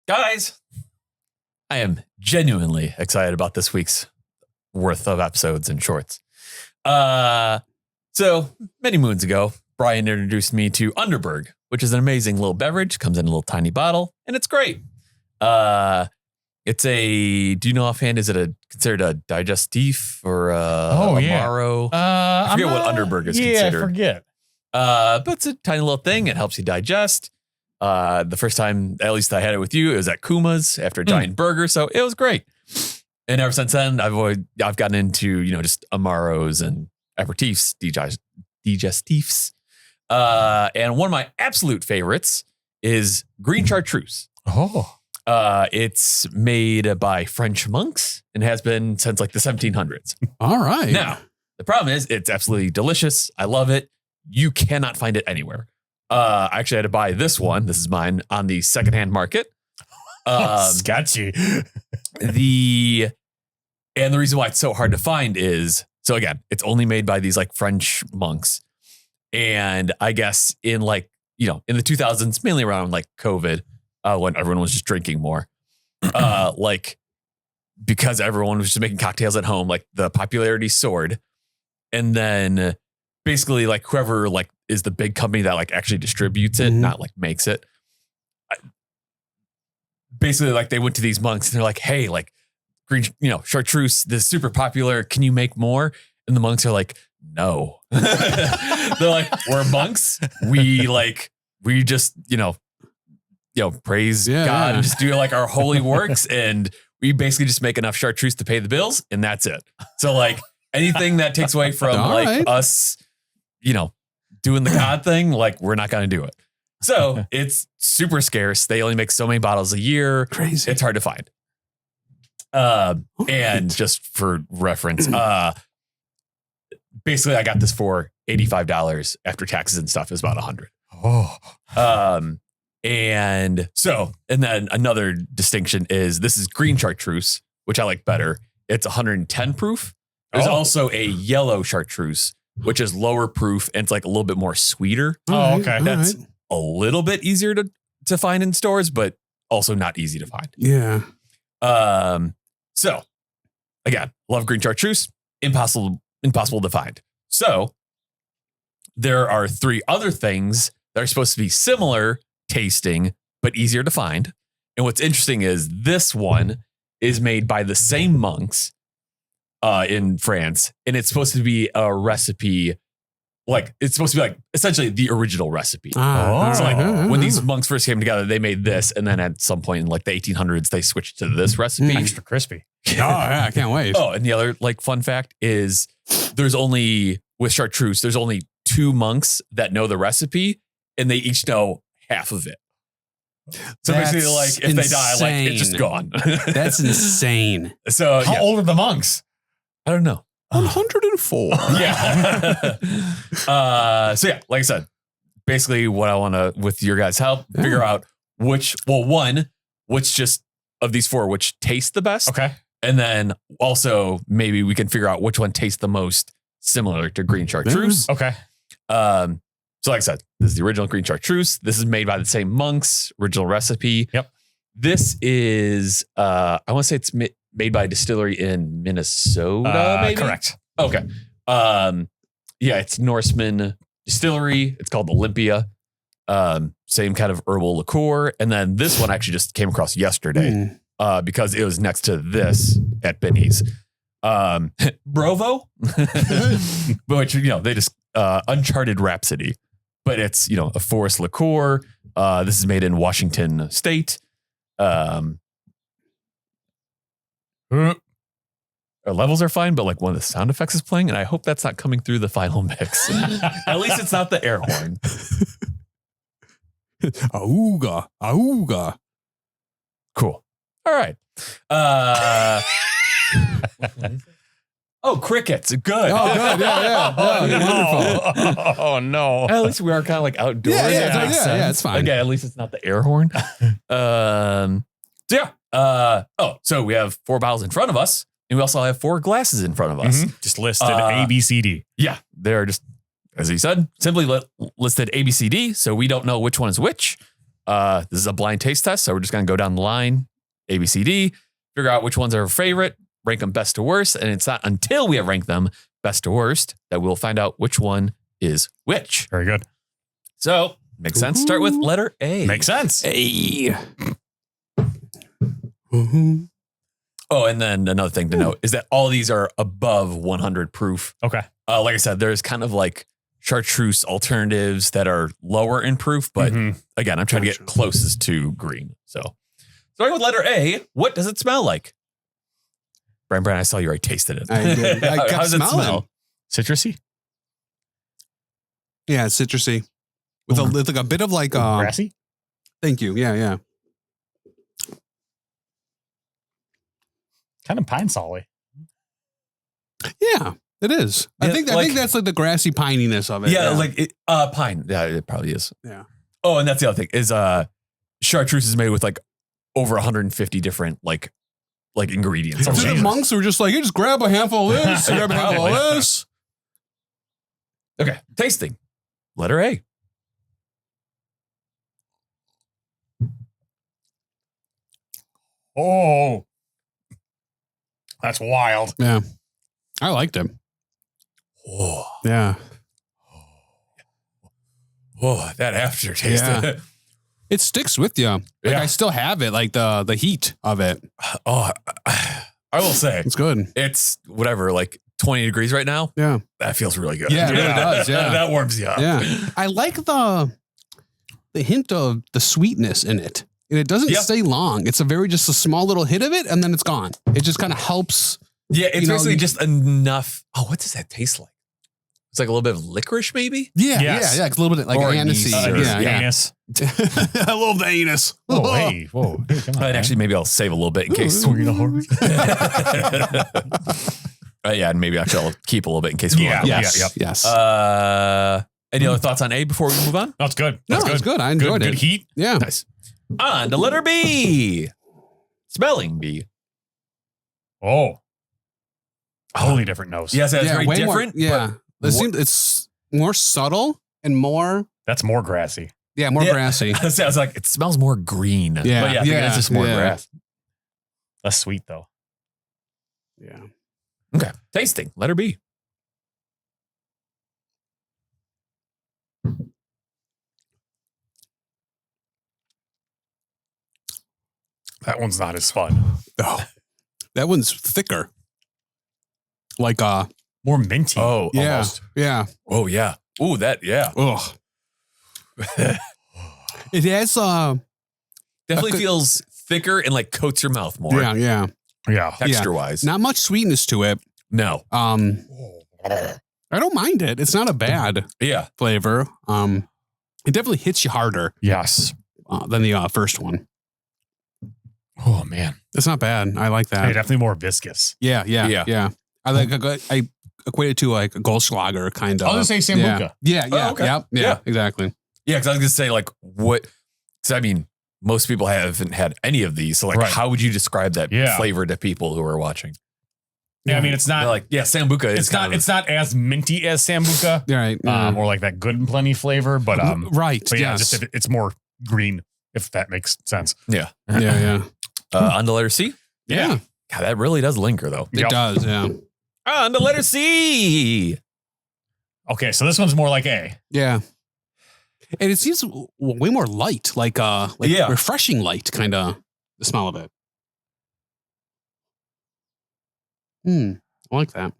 Guys, I am genuinely excited about this week's worth of episodes and shorts. So many moons ago, Brian introduced me to Underberg, which is an amazing little beverage. Comes in a little tiny bottle, and it's great. It's a, do you know offhand, is it considered a digestif or Amaro? I forget what Underberg is considered. Yeah, I forget. But it's a tiny little thing. It helps you digest. The first time, at least I had it with you, it was at Kuma's after a giant burger. So it was great. And ever since then, I've gotten into, just Amaros and aperitifs, digestifs. And one of my absolute favorites is Green Chartreuse. Oh. It's made by French monks and has been since like the 1700s. All right. Now, the problem is it's absolutely delicious. I love it. You cannot find it anywhere. I actually had to buy this one. This is mine on the secondhand market. Sketchy. The reason why it's so hard to find is, so again, it's only made by these like French monks. And I guess in like, in the 2000s, mainly around like COVID, when everyone was just drinking more, because everyone was just making cocktails at home, like the popularity soared. And then basically like whoever like is the big company that like actually distributes it, not like makes it. Basically like they went to these monks and they're like, hey, like Green, Chartreuse, this is super popular. Can you make more? And the monks are like, no. They're like, we're monks. We just, praise God and just do like our holy works. And we basically just make enough chartreuse to pay the bills. And that's it. So like anything that takes away from us, doing the God thing, like we're not going to do it. So it's super scarce. They only make so many bottles a year. Crazy. It's hard to find. And just for reference, basically I got this for $85 after taxes and stuff. Is about $100. And then another distinction is this is Green Chartreuse, which I like better. It's 110 proof. There's also a yellow Chartreuse, which is lower proof and it's like a little bit more sweeter. Oh, okay. That's a little bit easier to find in stores, but also not easy to find. Yeah. So again, love Green Chartreuse, impossible to find. So there are 3 other things that are supposed to be similar tasting, but easier to find. And what's interesting is this one is made by the same monks in France. And it's supposed to be a recipe, like it's supposed to be like essentially the original recipe. So like when these monks first came together, they made this. And then at some point in like the 1800s, they switched to this recipe. Extra crispy. Yeah, I can't wait. Oh, and the other like fun fact is with Chartreuse, there's only 2 monks that know the recipe and they each know half of it. So basically like if they die, like it's just gone. That's insane. So how old are the monks? I don't know. 104. Yeah. So yeah, like I said, basically what I want to, with your guys' help, figure out which just of these 4, which tastes the best. Okay. And then also maybe we can figure out which one tastes the most similar to Green Chartreuse. Okay. So like I said, this is the original Green Chartreuse. This is made by the same monks, original recipe. Yep. This is, I want to say it's made by a distillery in Minnesota, maybe? Correct. Okay. It's Norseman Distillery. It's called Olympia. Same kind of herbal liqueur. And then this one actually just came across yesterday because it was next to this at Benny's. Brovo, which, they just, Uncharted Rhapsody, but it's, a forest liqueur. This is made in Washington State. Our levels are fine, but like one of the sound effects is playing, and I hope that's not coming through the final mix. At least it's not the air horn. Auga, auga. Cool. All right. Crickets. Good. Oh, good. Yeah. Wonderful. Oh, no. At least we are kind of like outdoors. Yeah, it's fine. Again, at least it's not the air horn. So we have 4 bottles in front of us, and we also have 4 glasses in front of us. Just listed A, B, C, D. Yeah, they're just, as he said, simply listed A, B, C, D, so we don't know which one is which. This is a blind taste test, so we're just going to go down the line, A, B, C, D, figure out which ones are our favorite, rank them best to worst, and it's not until we have ranked them best to worst that we'll find out which one is which. Very good. So, makes sense. Start with letter A. Makes sense. Hey. Oh, and then another thing to note is that all these are above 100 proof. Okay. Like I said, there's kind of like chartreuse alternatives that are lower in proof, but again, I'm trying to get closest to green. So, starting with letter A, what does it smell like? Brian, I saw you already tasted it. I did. I kept How does it smelling. smell? Citrusy? Yeah, it's citrusy. With a bit of like grassy? Thank you. Yeah. Kind of pine solly. Yeah, it is. Yeah, I think that's like the grassy pininess of it. Yeah, like it, pine. Yeah, it probably is. Yeah. Oh, and that's the other thing is chartreuse is made with like over 150 different like ingredients. So the monks were just like, hey, just grab a handful of this, grab a handful of this. Okay, tasting. Letter A. Oh, that's wild. Yeah, I liked it. Oh, Yeah. oh, that aftertaste. Yeah. It sticks with you. Like Yeah. I still have it, like the heat of it. Oh, I will say It's good. it's whatever, like 20 degrees right now. Yeah. That feels really good. Yeah, it really does. Yeah. that warms you up. Yeah. I like the hint of the sweetness in it. And it doesn't Yeah. stay long. It's just a small little hit of it and then it's gone. It just kind of helps. Yeah, it's You know, basically you- just enough. Oh, what does that taste like? It's like a little bit of licorice, maybe. Yeah. Yes. Yeah. It's a little bit like Or anisey. anise. Yeah. Anus. I love the anus. Oh, hey. Whoa. Hey, come on. And actually, maybe I'll save a little bit in case. Swing the horse. Yeah, and maybe actually I'll keep a little bit in case we Yeah. want. Yes. Yep. Yes. Any other thoughts on A before we move on? That's good. No, That's it's good. I enjoyed Good it. heat. Yeah. Nice. On to letter B. Smelling B. Oh. Totally different nose. Yes, that's Yeah, very way different. More, yeah. It's more subtle and more, That's more grassy. more Yeah. grassy. I was like, it smells more green. Yeah, But yeah, I think yeah, it's just more yeah. grass. Less sweet, though. Yeah. Okay. Tasting. Letter B. That one's not as fun. Oh, that one's thicker. Like More minty. Oh, yeah, almost. yeah. Oh, yeah. Ooh, that, yeah. Ugh. It has Definitely Okay. feels thicker and like coats your mouth more. yeah. Yeah. Texture wise. Not much sweetness to it. No. I don't mind it. It's not a bad Yeah. flavor. It definitely hits you harder Yes. than the first one. Oh, man. It's not bad. I like that. Hey, definitely more viscous. Yeah. Yeah. I equate it to like a Goldschlager kind of. I was gonna say Sambuca. Yeah. Oh, okay. Yeah. Yeah. Exactly. Yeah. Cause I was going to say, like, what? Cause I mean, most people haven't had any of these. So, like, Right. how would you describe that Yeah. flavor to people who are watching? Yeah, I mean, it's not They're like, yeah, Sambuca is it's not kind of- it's not as minty as Sambuca. Yeah. Right. Yeah. Or like that good and plenty flavor, but right. but yeah, yes. just it's more green, if that makes sense. yeah. yeah. On to letter C. Yeah. God, that really does linger though. It Yep. does. Yeah. On to letter C. Okay, so this one's more like A. Yeah. And it seems way more light, like Yeah. refreshing light, kind of the smell of it. I like that.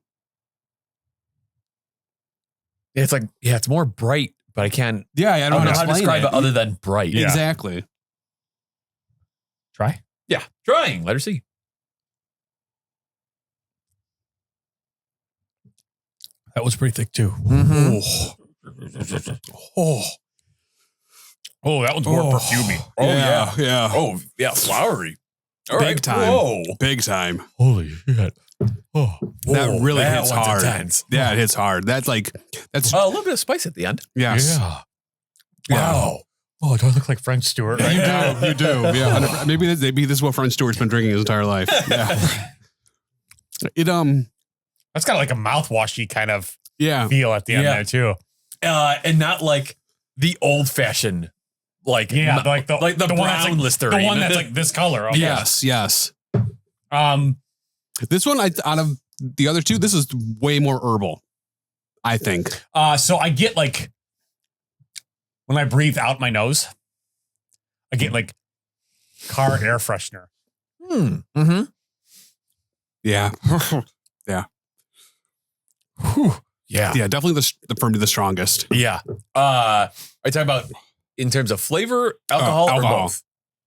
It's like, yeah, it's more bright, but I can't. Yeah, I I don't know how to describe it other than bright. Yeah. Exactly. Try. Yeah. Trying. Letter C. That was pretty thick too. Oh, Oh, that one's more perfumey. Oh, yeah. yeah. Oh, yeah. Flowery. All Big right. time. Whoa. Big time. Holy shit. Oh. That Whoa, really that hits one's hard. intense. Yeah, it hits hard. That's A little bit of spice at the end. yes. Yeah. Wow. Oh, do I look like French Stewart right now? You do. Yeah. 100%. Maybe this is what French Stewart's been drinking his entire life. Yeah. It That's got like a mouthwashy kind of yeah. feel at the end Yeah. there too. And not like the old fashioned, like like the one that's brown like, Listerine. the one that's like this color. Okay. Yes, yes. This one, out of the other two, this is way more herbal, I think. So I get like, when I breathe out my nose, I get like car air freshener. Mm-hmm. Yeah. Yeah. Whew. Yeah. Yeah, definitely for me the strongest. Yeah. Are you talking about in terms of flavor, alcohol, or both?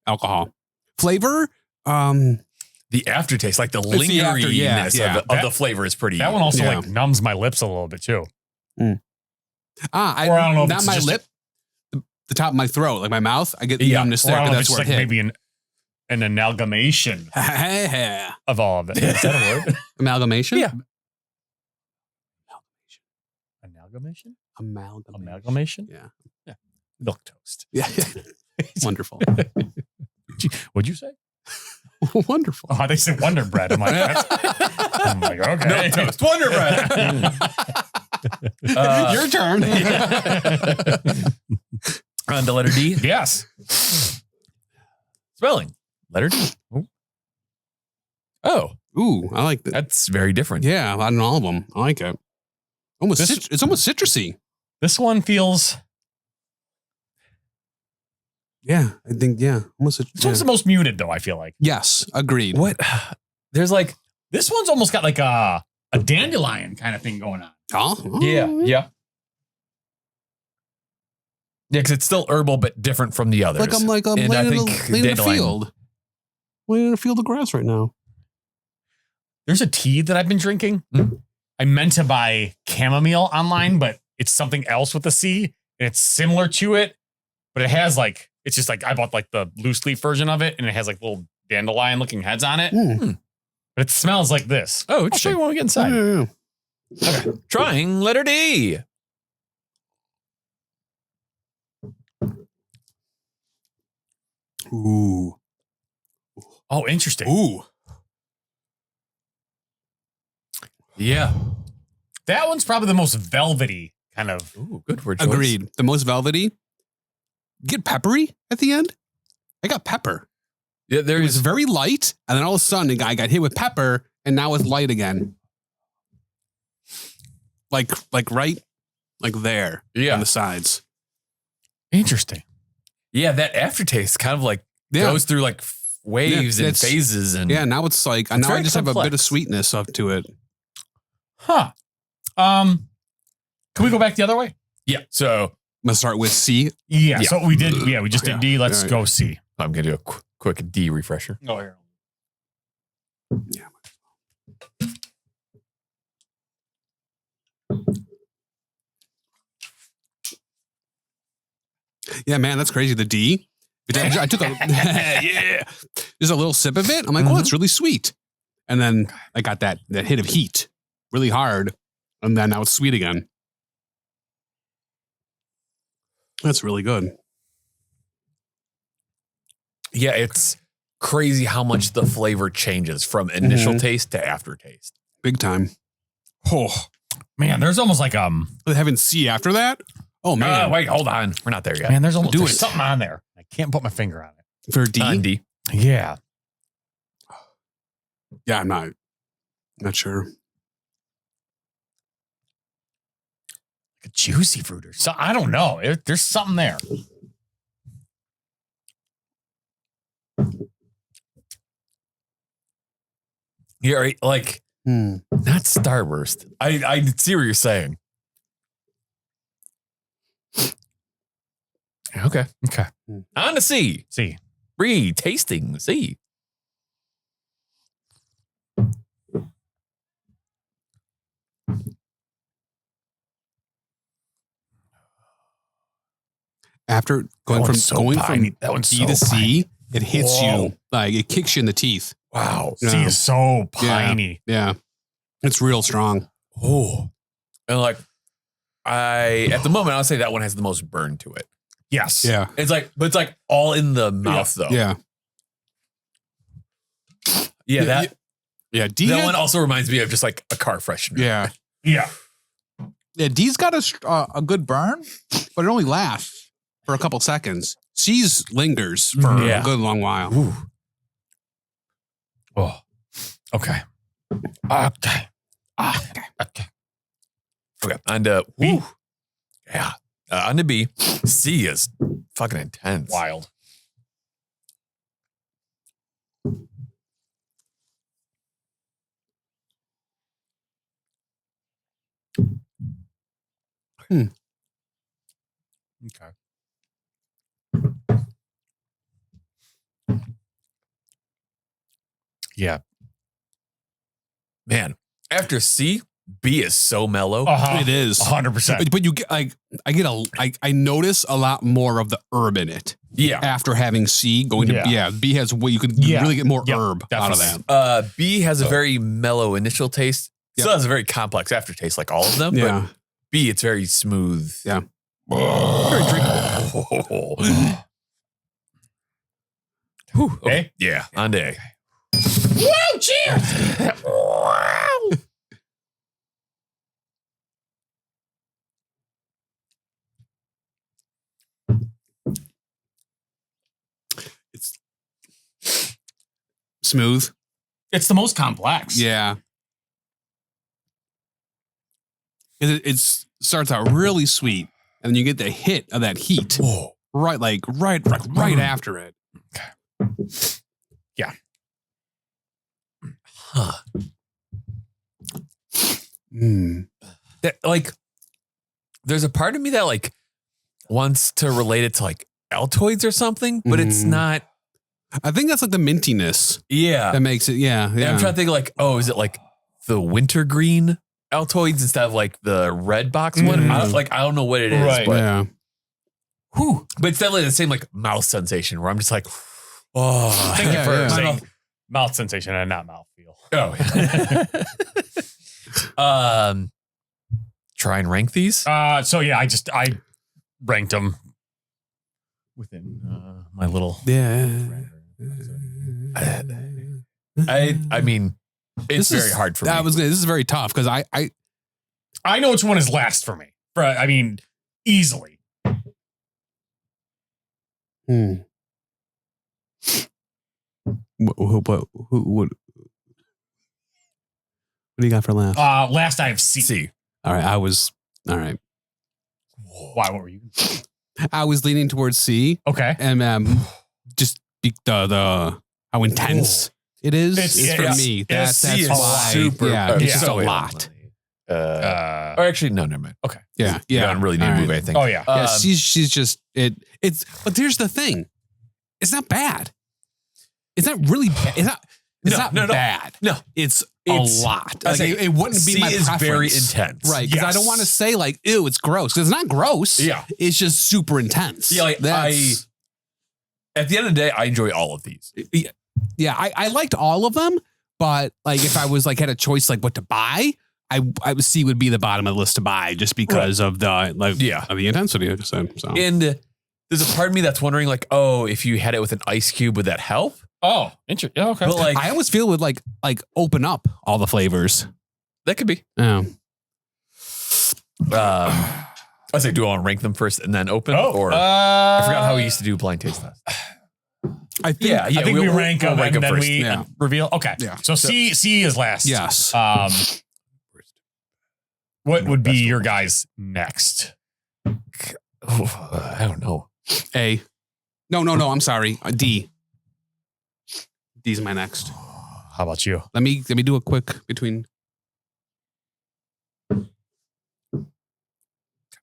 Alcohol. Flavor, the aftertaste, like the lingeriness of the flavor is pretty. That one also like numbs my lips a little bit too. I don't know. Not my lip, the top of my throat, like my mouth. I get numbness there, but that's where it hit. Maybe an amalgamation of all of it. Is that a word? Amalgamation? Yeah. Amalgamation? Amalgamation. Yeah. Milk toast. Yeah. Wonderful. What'd you say? Wonderful. Oh, they said Wonder Bread. I'm like, okay. Milk toast, Wonder Bread. Your turn. On the letter D? Yes. Smelling. Letter D. Oh. Ooh, I like that. That's very different. Yeah, out of all of them. I like it. It's almost citrusy. This one feels... Yeah, I think, almost. This one's the most muted, though, I feel like. Yes, agreed. What? There's like... This one's almost got like a dandelion kind of thing going on. Oh? Yeah. Yeah, because it's still herbal, but different from the others. I'm laying in a field. Laying in a field of grass right now. There's a tea that I've been drinking. Mm-hmm. I meant to buy chamomile online, but it's something else with a C. And it's similar to it, but it has like, it's just like, I bought like the loose leaf version of it, and it has like little dandelion looking heads on it. But it smells like this. Oh, I'll show you when we get inside. Yeah. Okay. Trying letter D. Ooh. Oh, interesting. Ooh. Yeah. That one's probably the most velvety kind of. Ooh, good word choice. Agreed. The most velvety. Get peppery at the end. I got pepper. Yeah, It was very light, and then all of a sudden, I got hit with pepper, and now it's light again. Like right, like there on the sides. Interesting. Yeah, that aftertaste kind of like goes through like waves and phases. And now it's like, now I just have a bit of sweetness up to it. Huh. Can we go back the other way? Yeah. So I'm going to start with C. Yeah. So we did. Yeah, we just did D. Let's go C. I'm going to do a quick D refresher. Oh, here. Yeah. Yeah, man, that's crazy. The D. I took just a little sip of it. I'm like, oh, it's really sweet. And then I got that hit of heat really hard. And then now it's sweet again. That's really good. Yeah, it's crazy how much the flavor changes from initial taste to aftertaste. Big time. Oh, man, there's almost like having C after that. Oh man, wait, hold on, we're not there yet. Man, there's something on there. I can't put my finger on it. For D. D. Yeah. Yeah, I'm not sure. Like a juicy fruit or so. I don't know. There's something there. Yeah, right, like not Starburst. I see what you're saying. Okay. On to C. C. Tasting C. After going from D to C, it hits you like it kicks you in the teeth. Wow. C is so piney. Yeah. It's real strong. Oh. And like at the moment I'll say that one has the most burn to it. Yes. Yeah. It's like all in the mouth though. Yeah. Yeah, D. That one also reminds me of just like a car freshener. Yeah. Yeah. Yeah, D's got a good burn, but it only lasts for a couple seconds. C's lingers for a good long while. Ooh. Oh, okay. Okay. Okay. On to B. Yeah. On to B. C is fucking intense. Wild. Okay. Yeah. Man, after C, B is so mellow. It is 100%. But you get I notice a lot more of the herb in it. Yeah. After having C going to B has what you could really get more herb out of that. B has a very mellow initial taste. Still has a very complex aftertaste, like all of them. Yeah. But B, it's very smooth. Yeah. Very drinkable. Whew, okay. Yeah. On to A. Woo! Cheers! It's smooth. It's the most complex. Yeah. It starts out really sweet, and then you get the hit of that heat. Whoa. Right after it. Okay. Yeah. Huh. That, like, there's a part of me that like wants to relate it to like Altoids or something, but it's not. I think that's like the mintiness Yeah. that makes it. Yeah. I'm trying to think like, oh, is it like the wintergreen Altoids instead of like the red box one? I don't know what it is, Right. but Yeah. whew, but it's definitely the same like mouth sensation where I'm just like, oh, Thank you for Yeah. saying mouth sensation and not mouth feel. Oh, yeah. Try and rank these. So yeah, I ranked them within my little. Yeah. I mean, it's very hard for me. This is very tough because I know which one is last for me. I mean, easily. What do you got for last? Last I have C. See, All right, all right. Why? What were you? I was leaning towards C, Okay. and just the how intense it is. It's- for yeah, me. yeah, That's C is why. super. Yeah, it's just so a lot. Or actually, no, never mind. Okay. Yeah, You yeah. don't really need All to move right. anything. Oh yeah. Yeah, she's just it's. But here's the thing, it's not bad. It's not really bad. It's not bad. No, It's a lot. I say, It wouldn't be C my is preference. very intense. Right, because I Yes. don't want to say like, ew, it's gross. Because it's not gross. Yeah. It's just super intense. Yeah, like, That's- at the end of the day, I enjoy all of these. yeah, I liked all of them, but like if I was like had a choice like what to buy, I would C would be the bottom of the list to buy just because of the of the intensity. I just said so. And there's a part of me that's wondering, like, oh, if you had it with an ice cube, would that help? Oh, interesting. Okay. But like, I always feel would like open up all the flavors. that could be. Yeah. I was like, do I want to rank them first and then open? Oh, Or I forgot how we used to do blind taste test. I think I think we rank them and then first. we Yeah. reveal. Okay. Yeah. So C is last. Yes. What would be your guys next? I don't know. A. No. I'm sorry. D. D's my next. How about you? Let me do a quick between.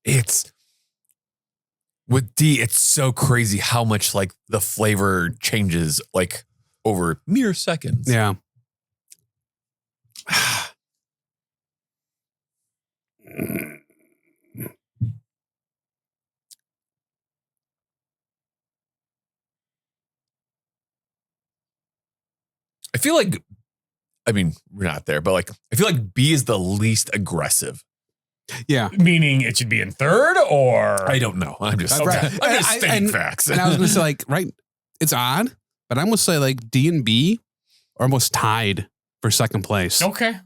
It's with D, it's so crazy how much like the flavor changes like over mere seconds. Yeah. I feel like, I mean, we're not there, but like, I feel like B is the least aggressive. Yeah. Meaning it should be in third or I don't know. I'm just, Okay. I'm just stating facts. And I was going to say like, right. It's odd, but I almost say like D and B are almost tied for second place. okay.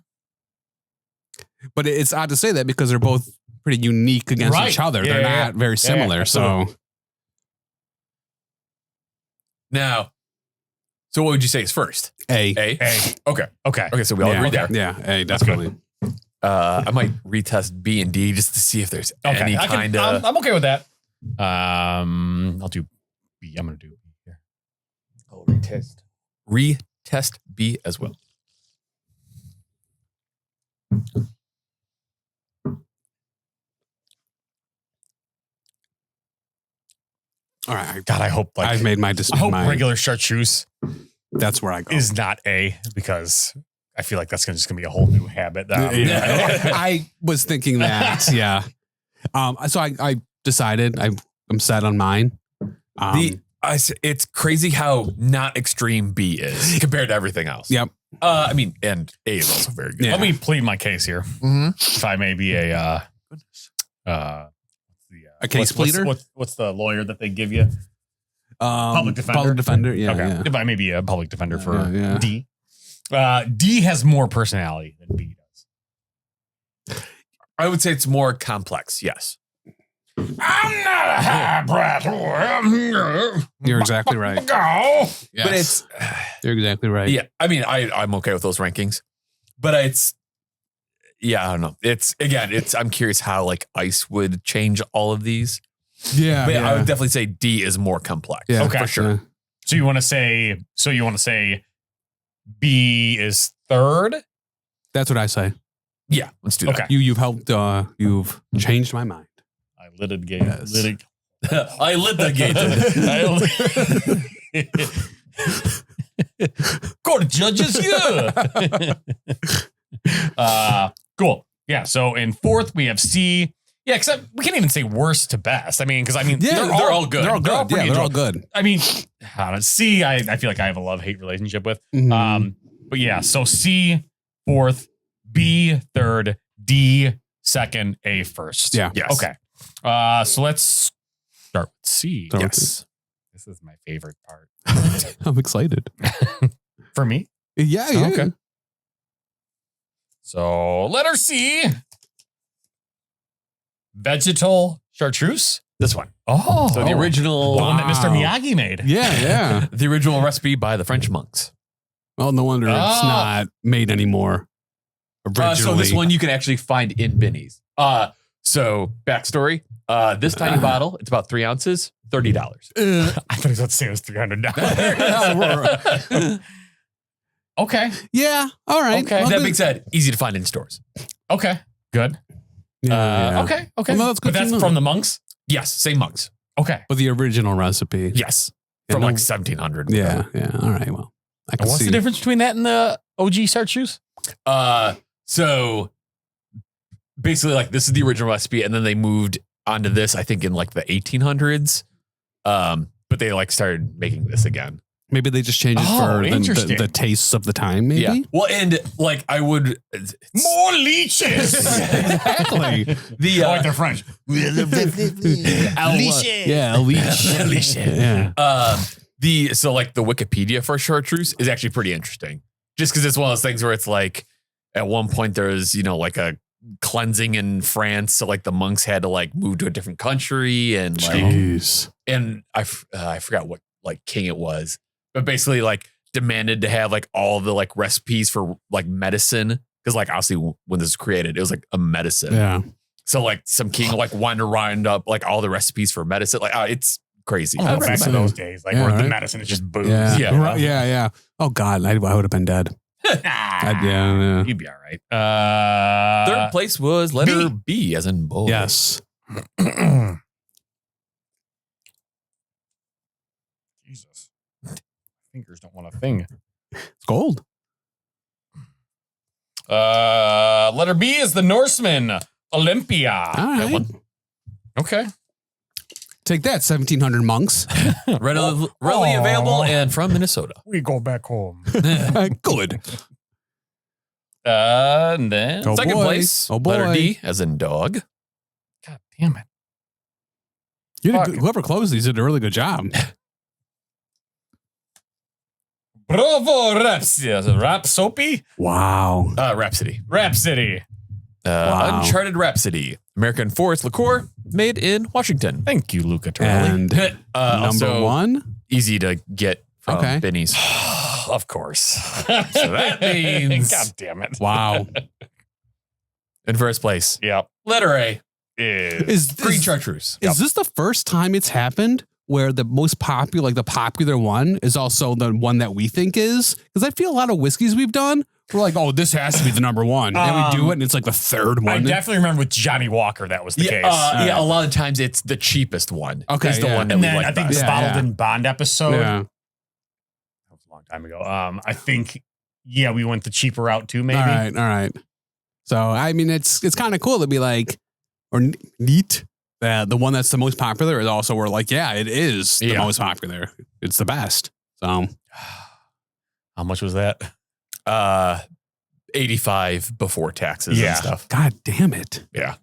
But it's odd to say that because they're both pretty unique against Right. each other. Yeah, They're yeah, not very yeah, similar. So absolutely. Now, so what would you say is first? A. Okay. Okay. So we all agree there. Yeah, A, definitely. I might retest B and D just to see if there's any kind of. I'm okay with that. I'll do B. I'm gonna do B here. I'll retest B as well. All right. God, I hope I've made my decision. I hope regular chartreuse That's where I go. is not A, because I feel like that's just gonna be a whole new habit. I was thinking that. Yeah. So I decided I'm set on mine. It's crazy how not extreme B is compared to everything else. Yep. I mean, and A is also very good. Yeah. Let me plead my case here. If I may be a case pleader. What's the lawyer that they give you? Public defender. Public defender. Yeah. Okay. Yeah. If I may be a public defender for yeah. D. D has more personality than B does. I would say it's more complex. Yes. I'm not a hybrid. You're exactly right. Yes. But it's You're exactly right. yeah. I mean, I'm okay with those rankings, but it's I don't know. I'm curious how like ice would change all of these. Yeah. But yeah. I would definitely say D is more complex. Yeah. Okay. For sure. Yeah. So you want to say B is third? That's what I say. Yeah. Let's do that. Okay. You've helped. You've changed my mind. I litigated. Yes. I litigated. Court of judges, yeah. Cool. Yeah. So in fourth we have C. Yeah, because we can't even say worst to best. I mean, they're all good. They're all good. pretty They're all enjoyable. good. I mean, C, I feel like I have a love-hate relationship with. Mhm. But yeah, so C fourth, B third, D second, A first. Yeah. Yes. Okay. So let's start with C. Start with Yes. This is my favorite part. I'm excited. For me. Yeah. Yeah. Okay. So letter C. Vegetal chartreuse. This one. Oh. So the original, The one that Mr. Wow. Miyagi made. Yeah. Yeah. the original recipe by the French monks. Well, no wonder it's not made anymore. Originally. So this one you can actually find in Binny's. So backstory. This tiny bottle, it's about 3 ounces, $30. I thought he was about to say it was $300. Okay. Yeah. All right. Okay. Well, That good. being said, easy to find in stores. Okay. Good. Yeah. Okay. Well, that's good But to that's know. from the monks? Yes, same monks. Okay. But the original recipe. Yes, Yeah, from no- like 1700. Yeah. Yeah. All right. Well, I can And what's see. the difference between that and the OG chartreuse? So basically, like this is the original recipe, and then they moved onto this, I think, in like the 1800s. But they like started making this again. Maybe they just changed it Oh, for interesting. the tastes of the time. Maybe. Yeah. Well, and like I would More leeches. Exactly. the like they're French. Yeah. A leash. Yeah. So like the Wikipedia for chartreuse is actually pretty interesting, just because it's one of those things where it's like at one point there was like a cleansing in France, so like the monks had to like move to a different country, and like Jeez. and I forgot what like king it was, but basically like demanded to have like all the like recipes for like medicine, because like obviously when this was created it was like a medicine. Yeah. So like some king like wanted to round up like all the recipes for medicine. Like it's crazy. Oh, back to those days, like Yeah, where the right. medicine is just booze. Yeah. Yeah. Right. Yeah. Yeah. Oh God, I would have been dead. Yeah. You'd be all right. Third place was letter B as in boy. Yes. Jesus. Fingers don't want a thing. It's gold. Letter B is the Norseman Olympia. All that right. one. Okay. Take that, 1,700 monks. Readily available and from Minnesota. We go back home. Good. And then Oh, Second boy. place, Oh, boy. letter D as in dog. God damn it. Whoever closed these did a really good job. Brovo Rhapsody. Wow. Rhapsody. Rhapsody. Wow. Uncharted Rhapsody. American Forest liqueur made in Washington. Thank you, Luca Torelli. And number Also, one. easy to get from Okay. Benny's. Of course. So that means God damn it. Wow. in first place, Yep. letter A, Is Green Chartreuse. Is this the first time it's happened where the most popular, like the popular one, is also the one that we think is? Because I feel a lot of whiskeys we've done, we're like, oh, this has to be the number one. And we do it, and it's like the third one. I definitely remember with Johnny Walker that was the case. Yeah, a lot of times it's the cheapest one. Okay, is the yeah. one that And we then like I think best. the Yeah, Bottled yeah. in Bond episode. Yeah. That was a long time ago. I think, we went the cheaper route too, maybe. All right. So, I mean, it's kind of cool to be like, or neat, that the one that's the most popular is also where like, yeah, it is the most popular. It's the best. So, How much was that? 85 before taxes and stuff. God damn it. Yeah.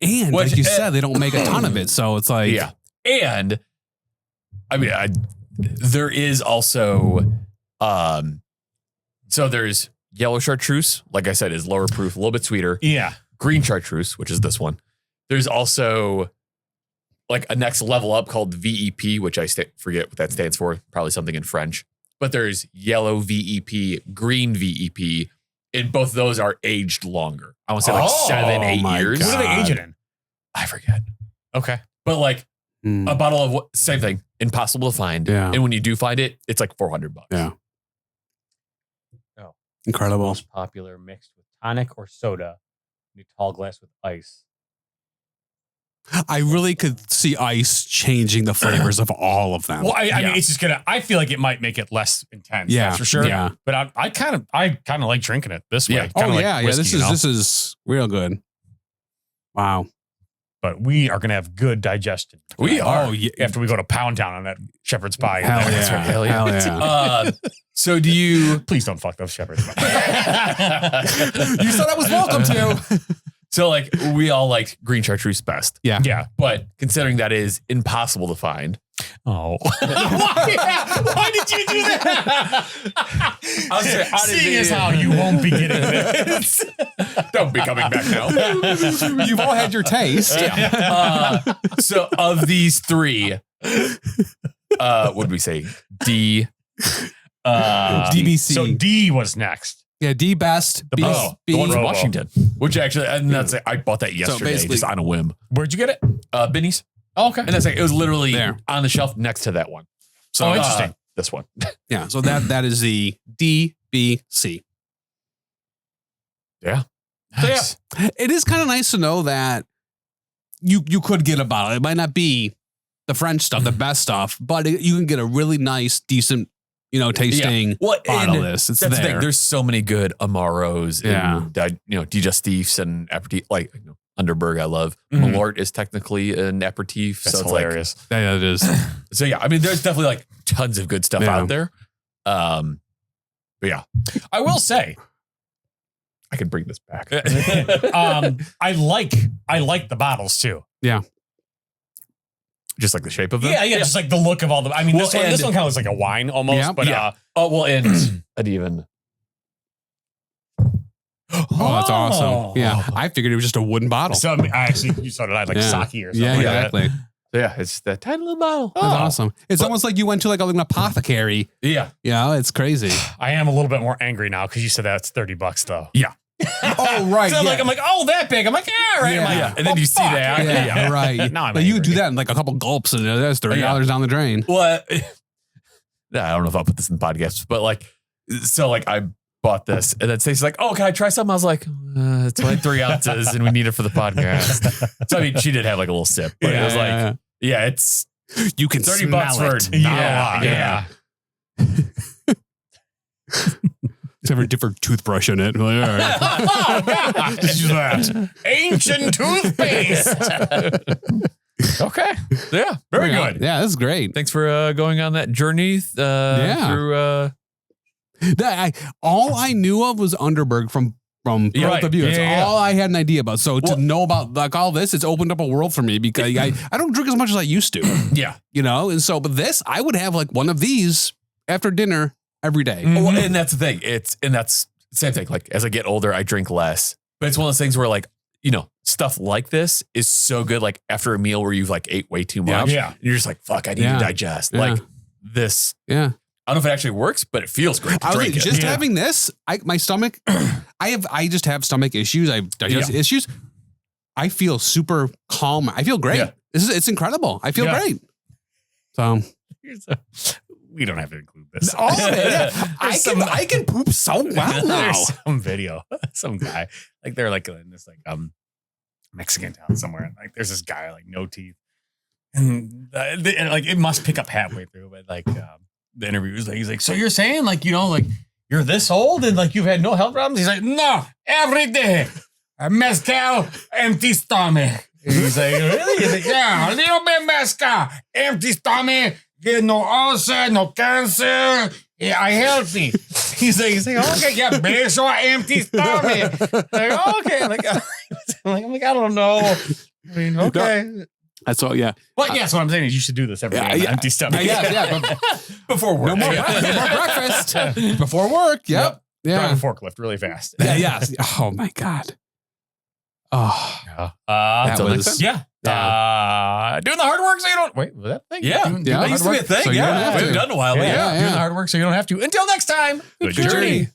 And Which- like you said, they don't make a ton of it. So it's like, Yeah. And I mean, there is also, so there's yellow chartreuse, like I said, is lower proof, a little bit sweeter. Yeah. Green chartreuse, which is this one. There's also like a next level up called VEP, which I forget what that stands for. Probably something in French. But there's yellow VEP, green VEP, and both of those are aged longer. I want to say like 7-8 my years. What are they God. aging in? I forget. Okay. But like mm, a bottle of same thing, impossible to find. Yeah. And when you do find it, it's like $400. yeah. Oh. Incredible. Most popular mixed with tonic or soda in a tall glass with ice. I really could see ice changing the flavors of all of them. Well, I Yeah. mean, it's just I feel like it might make it less intense. Yeah, That's for sure. yeah. But I kind of like drinking it this way. Yeah. Kinda Oh like yeah, whiskey, This is real good. Wow. But we are going to have good digestion. We are. Oh yeah. After we go to Pound Town on that shepherd's pie. Hell That's yeah. right. Hell yeah. Hell yeah. So do you, Please don't fuck those shepherd's pie. You said I was welcome to. so like we all liked green chartreuse best, Yeah. Yeah. but considering that is impossible to find. Oh. Why did you do that? I'll say, Seeing as how you won't be getting this. Don't be coming back now. You've all had your taste. So of these three, what would we say? D. DBC. So D was next. Yeah, D best. B, Oh, B. the one from Brovo. Washington, which actually, and that's I bought that yesterday basically- just on a whim. Where'd you get it? Benny's, Oh, okay. and that's like it was literally There. on the shelf next to that one. So Oh, interesting. this one. Yeah, so that is the DBC. Yeah. So, yeah. Nice. It is kind of nice to know that you could get a bottle. It might not be the French stuff, the best stuff, but you can get a really nice, decent, tasting Well, bottle of and this. It's that's the there. thing. There's so many good Amaros and digestifs and aperitif, like Underberg. I love Mhm. Malort is technically an aperitif, That's so it's hilarious. Yeah, it is. Like, so yeah, I mean, there's definitely like tons of good stuff Yeah. out there. But yeah, I will say, I can bring this back. I like the bottles too. Just like the shape of them. Yeah, just like the look of all the. I mean, Well, this one and- kind of looks like a wine almost, Yeah, but yeah. Oh well, and I'd even. Oh, that's awesome. Yeah, I figured it was just a wooden bottle. So I mean, so did I, like Yeah. sake or something. Yeah, like that. exactly. So yeah, it's that tiny little bottle. That's awesome. It's almost like you went to like an apothecary. Yeah. It's crazy. I am a little bit more angry now because you said that's $30 though. Oh, right. So I'm like, oh, that big. I'm like, yeah, right. Yeah. I'm like, Yeah. And then you see fuck. that. Yeah, right. Now I'm But you angry. do that in like a couple gulps and that's $30 down the drain. Well, I don't know if I'll put this in the podcast, but like, so like I bought this and then Stacey's like, oh, can I try something? I was like, it's only 3 ounces and we need it for the podcast. So I mean, she did have like a little sip, but it was like, yeah, it's you can $30 smell for it. not a Yeah, lot. yeah. It's every different toothbrush in it. Like, all right. Oh, God. It's that ancient toothpaste. Okay. Yeah. Very good. Yeah, that's great. Thanks for going on that journey through All I knew of was Underberg from Yeah, Both of You. right. That's Yeah. all I had an idea about. So Well- to know about like all this, it's opened up a world for me because I don't drink as much as I used to, yeah. And so, but this, I would have like one of these after dinner every day. Mm. Well, and that's the thing. That's same thing. Like as I get older, I drink less. But it's one of those things where like, stuff like this is so good. Like after a meal where you've like ate way too much. Yeah. And you're just like, fuck, I need Yeah. to digest. Yeah. Like this. Yeah. I don't know if it actually works, but it feels great to I was drink like, it. just having this, my stomach, I just have stomach issues. I have digestive issues. I feel super calm. I feel great. Yeah. It's incredible. I feel great. So we don't have to include this. all of it. Yeah. I can poop so well now. There's some video, some guy, like they're like in this like Mexican town somewhere, and like there's this guy like no teeth, and like it must pick up halfway through, but like the interview is like he's like, so you're saying like like you're this old and like you've had no health problems? He's like, no, every day, a mezcal, empty stomach. He's like, really? He's like, yeah, a little bit mezcal, empty stomach, get no ulcer, no cancer. Yeah, I healthy. He's like, okay, yeah, beso, empty stomach. Like, okay, like, I'm like, I don't know. I mean, okay. That's all. Yeah. But yeah, so what I'm saying is you should do this every day. Empty stomach. Yeah. Before work. No more breakfast. Before work. Yep. Yeah. Drive a forklift really fast. Yeah. Oh my God. Oh. Until next time. Doing the hard work so you don't wait. Was that thing? Yeah. Doing That the used hard to be a work? thing. So you don't Yeah. have We to. haven't done in a while. But Yeah. yeah. Doing the hard work so you don't have to. Until next time. Good journey.